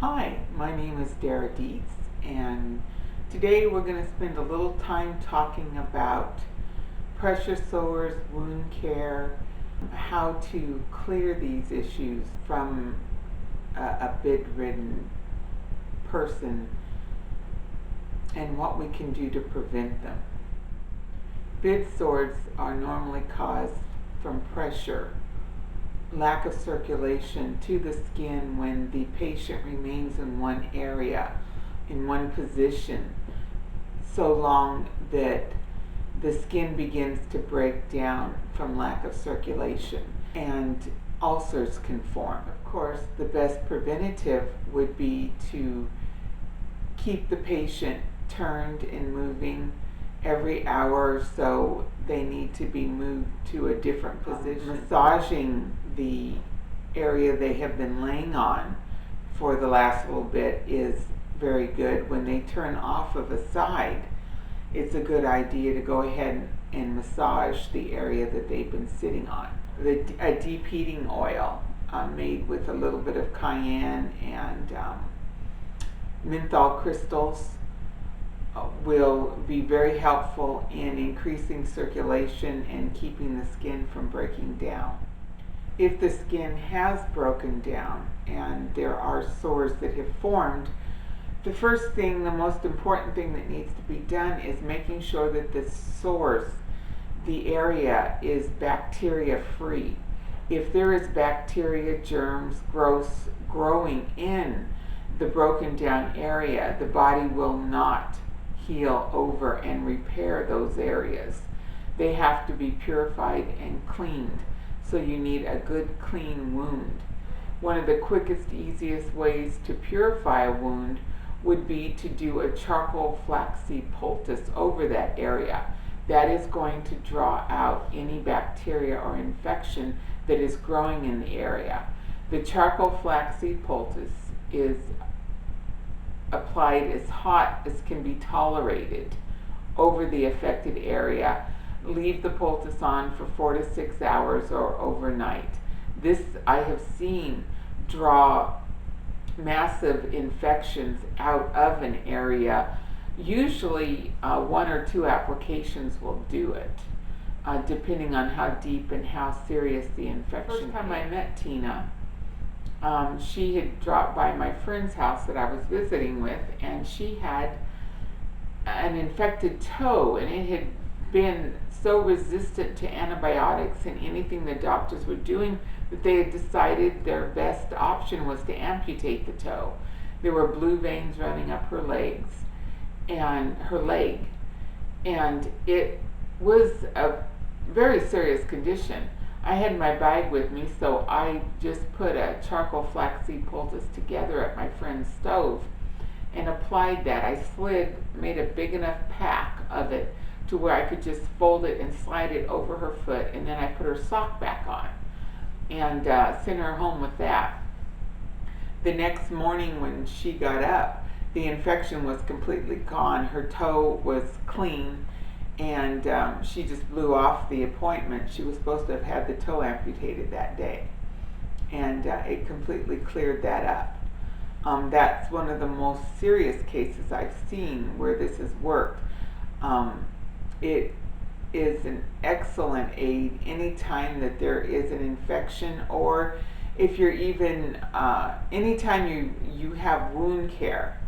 Hi, my name is Dara, and today we're going to spend a little time talking about pressure sores, wound care, how to clear these issues from a bedridden person, and what we can do to prevent them. Bed sores are normally caused from pressure, lack of circulation to the skin when the patient remains in one area, in one position, so long that the skin begins to break down from lack of circulation and ulcers can form. Of course, the best preventative would be to keep the patient turned and moving. Every hour or so they need to be moved to a different position. Massaging the area they have been laying on for the last little bit is very good. When they turn off of a side, it's a good idea to go ahead and massage the area that they've been sitting on. A deep heating oil made with a little bit of cayenne and menthol crystals will be very helpful in increasing circulation and keeping the skin from breaking down. If the skin has broken down and there are sores that have formed, the first thing, the most important thing that needs to be done is making sure that the source, the area, is bacteria free. If there is bacteria, germs, growing in the broken down area, the body will not heal over and repair those areas. They have to be purified and cleaned, so you need a good clean wound. One of the quickest, easiest ways to purify a wound would be to do a charcoal flaxseed poultice over that area. That is going to draw out any bacteria or infection that is growing in the area. The charcoal flaxseed poultice is applied as hot as can be tolerated over the affected area. Leave the poultice on for 4 to 6 hours or overnight. This I have seen draw massive infections out of an area. Usually 1 or 2 applications will do it, depending on how deep and how serious the infection is. The first time I met Tina, she had dropped by my friend's house that I was visiting with, and she had an infected toe, and it had been so resistant to antibiotics and anything the doctors were doing that they had decided their best option was to amputate the toe. There were blue veins running up her legs and her leg, and it was a very serious condition. I had my bag with me, so I just put a charcoal flaxseed poultice together at my friend's stove and applied that. I made a big enough pack of it to where I could just fold it and slide it over her foot, and then I put her sock back on and sent her home with that. The next morning when she got up, the infection was completely gone. Her toe was clean, and she just blew off the appointment. She was supposed to have had the toe amputated that day, and it completely cleared that up. That's one of the most serious cases I've seen where this has worked. It is an excellent aid anytime that there is an infection, or if you're even anytime you have wound care.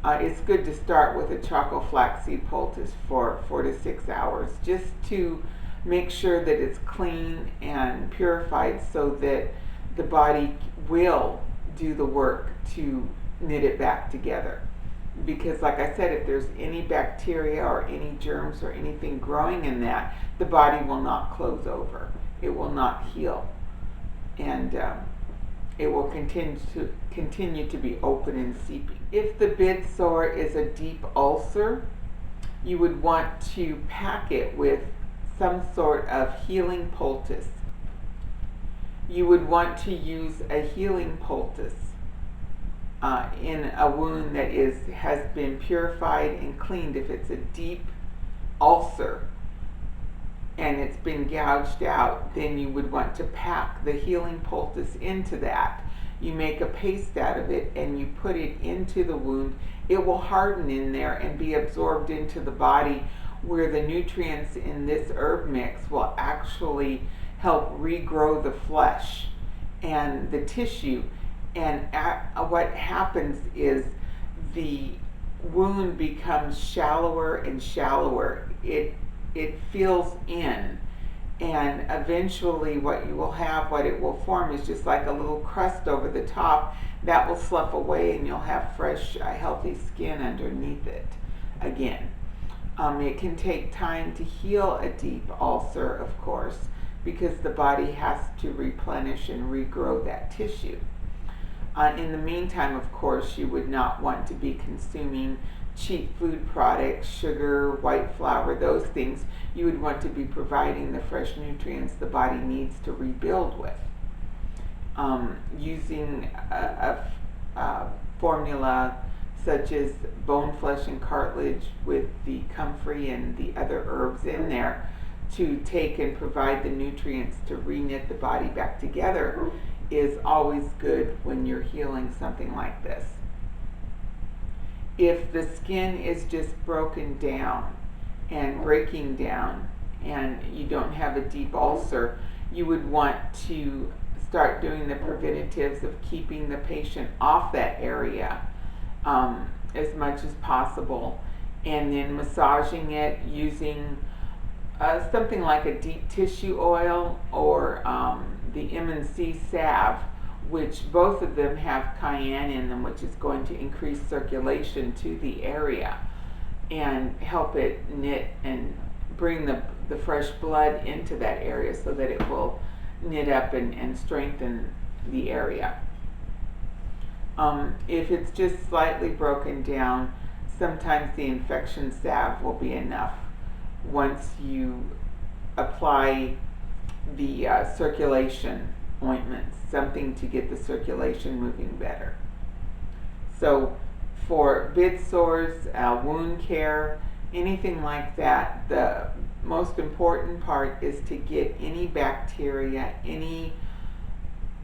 It's good to start with a charcoal flaxseed poultice for 4 to 6 hours, just to make sure that it's clean and purified so that the body will do the work to knit it back together. Because like I said, if there's any bacteria or any germs or anything growing in that, the body will not close over. It will not heal. And it will continue to be open and seeping. If the bed sore is a deep ulcer, you would want to pack it with some sort of healing poultice. You would want to use a healing poultice in a wound that has been purified and cleaned. If it's a deep ulcer and it's been gouged out, then you would want to pack the healing poultice into that you make a paste out of it and you put it into the wound, it will harden in there and be absorbed into the body, where the nutrients in this herb mix will actually help regrow the flesh and the tissue. And what happens is the wound becomes shallower and shallower. It fills in, and eventually what you will have, what it will form, is just like a little crust over the top that will slough away, and you'll have fresh, healthy skin underneath it again. It can take time to heal a deep ulcer, of course, because the body has to replenish and regrow that tissue. In the meantime, of course, you would not want to be consuming cheap food products, sugar, white flour, those things. You would want to be providing the fresh nutrients the body needs to rebuild with. Using a formula such as bone, flesh, and cartilage with the comfrey and the other herbs in there to take and provide the nutrients to re-knit the body back together is always good when you're healing something like this. If the skin is just broken down and breaking down and you don't have a deep ulcer, you would want to start doing the preventatives of keeping the patient off that area as much as possible, and then massaging it using something like a deep tissue oil or the M&C salve, which both of them have cayenne in them, which is going to increase circulation to the area and help it knit and bring the fresh blood into that area so that it will knit up and strengthen the area. If it's just slightly broken down, sometimes the infection salve will be enough once you apply the circulation ointments, something to get the circulation moving better. So for bid sores, wound care, anything like that, the most important part is to get any bacteria, any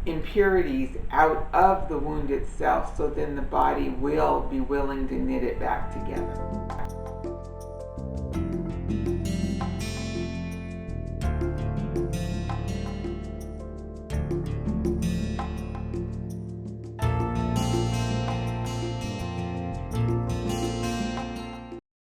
impurities out of the wound itself, so then the body will be willing to knit it back together.